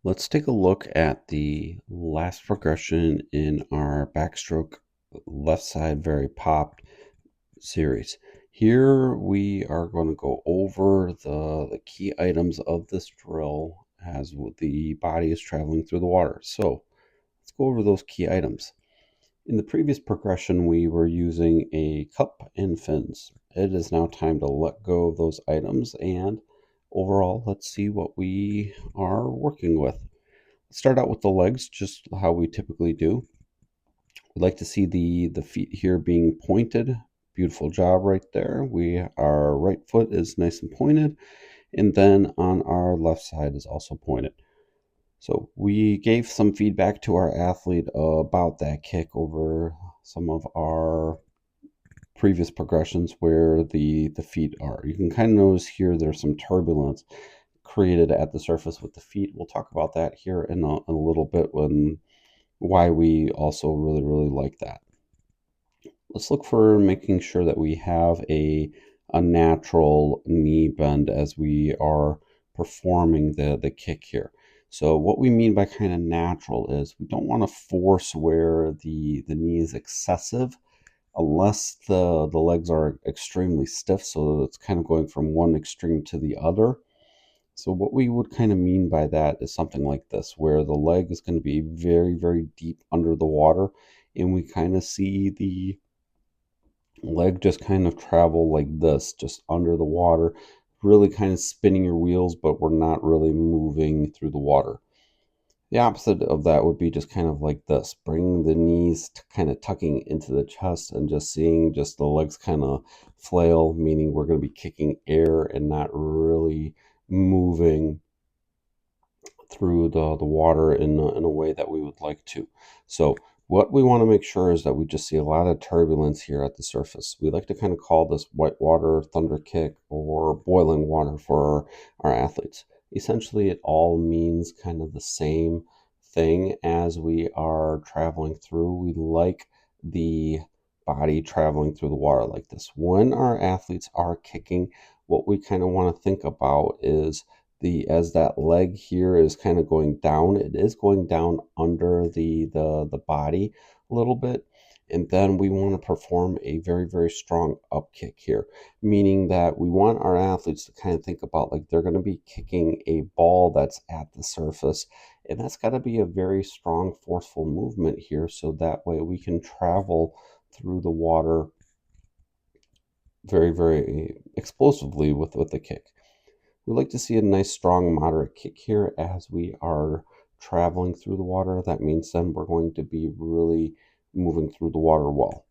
Let's take a look at the last progression in our backstroke left side very popped series. Here we are going to go over the key items of this drill as the body is traveling through the water. So let's go over those key items. In the previous progression, we were using a cup and fins. It is now time to let go of those items, and overall, let's see what we are working with. Start out with the legs, just how we typically do. We'd like to see the feet here being pointed. Beautiful job right there. Our right foot is nice and pointed, and then on our left side is also pointed. So we gave some feedback to our athlete about that kick over some of our previous progressions where the feet are. You can kind of notice here there's some turbulence created at the surface with the feet. We'll talk about that here in a little bit when why we also really like that. Let's look for making sure that we have a natural knee bend as we are performing the kick here. So what we mean by kind of natural is we don't want to force where the knee is excessive unless the legs are extremely stiff, so it's kind of going from one extreme to the other. So what we would kind of mean by that is something like this, where the leg is going to be very deep under the water, and we kind of see the leg just kind of travel like this, just under the water, really kind of spinning your wheels, but we're not really moving through the water. The opposite of that would be just kind of like this, bring the knees kind of tucking into the chest and just seeing just the legs kind of flail, meaning we're going to be kicking air and not really moving through the water in a way that we would like to. So what we want to make sure is that we just see a lot of turbulence here at the surface. We like to kind of call this whitewater thunder kick or boiling water for our athletes. Essentially, it all means kind of the same thing as we are traveling through. We like the body traveling through the water like this. When our athletes are kicking, what we kind of want to think about is as that leg here is kind of going down, it is going down under the body a little bit. And then we want to perform a very strong up kick here, meaning that we want our athletes to kind of think about like they're going to be kicking a ball that's at the surface. And that's got to be a very strong, forceful movement here. So that way we can travel through the water very explosively with the kick. We like to see a nice, strong, moderate kick here as we are traveling through the water. That means then we're going to be really moving through the water well.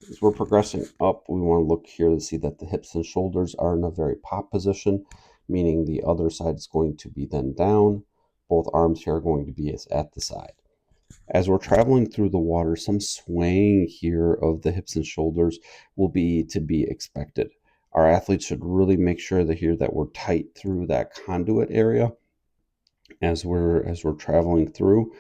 As we're progressing up, we want to look here to see that the hips and shoulders are in a very pop position, meaning the other side is going to be then down. Both arms here are going to be at the side. As we're traveling through the water, some swaying here of the hips and shoulders will be to be expected. Our athletes should really make sure that we're tight through that conduit area as we're traveling through,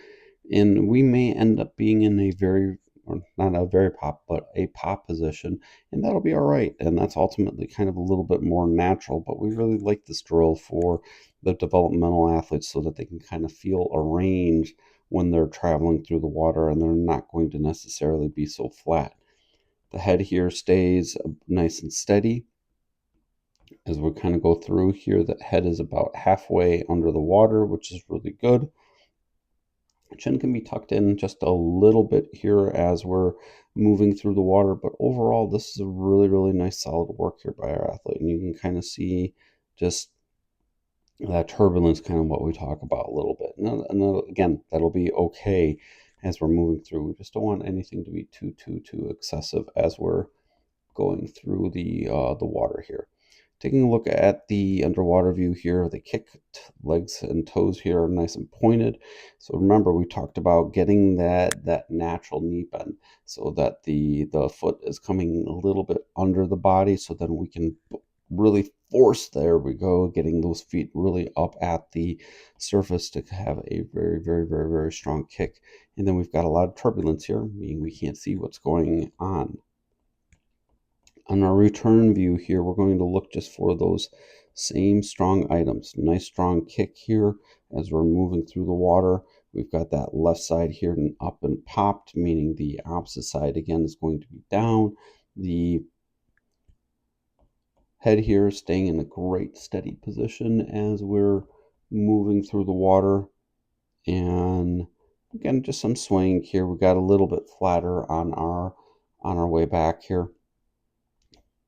and we may end up being in a very, or not a very pop, but a pop position, and that'll be all right. And that's ultimately kind of a little bit more natural, but we really like this drill for the developmental athletes so that they can kind of feel a range when they're traveling through the water and they're not going to necessarily be so flat. The head here stays nice and steady. As we kind of go through here, the head is about halfway under the water, which is really good. Chin can be tucked in just a little bit here as we're moving through the water, but overall, this is a really nice solid work here by our athlete. And you can kind of see just that turbulence, kind of what we talk about a little bit. And again, that'll be okay as we're moving through. We just don't want anything to be too excessive as we're going through the water here. Taking a look at the underwater view here, the kicked legs and toes here are nice and pointed. So remember, we talked about getting that natural knee bend so that the foot is coming a little bit under the body, so then we can really force, there we go, getting those feet really up at the surface to have a very strong kick. And then we've got a lot of turbulence here, meaning we can't see what's going on. On our return view here, we're going to look just for those Same strong items. Nice strong kick here as we're moving through the water. We've got that left side here and up and popped, meaning the opposite side again is going to be down. The head here is staying in a great steady position as we're moving through the water. And again, just some swaying here. We got a little bit flatter on our way back here.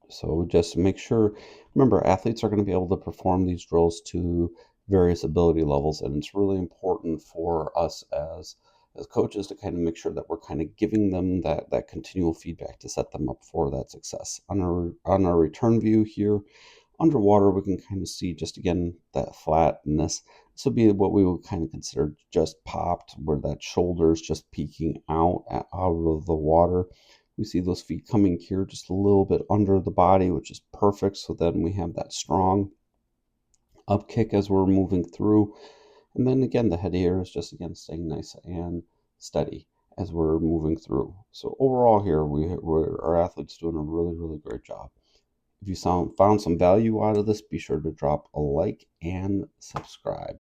So just make sure, remember, athletes are going to be able to perform these drills to various ability levels, and it's really important for us as coaches to kind of make sure that we're kind of giving them that continual feedback to set them up for that success. On our return view here, underwater, we can kind of see just again that flatness. This would be what we would kind of consider just popped, where that shoulder is just peeking out of the water. We see those feet coming here just a little bit under the body, which is perfect. So then we have that strong up kick as we're moving through. And then again, the head here is just again staying nice and steady as we're moving through. So overall here, our athletes doing a really, really great job. If you found some value out of this, be sure to drop a like and subscribe.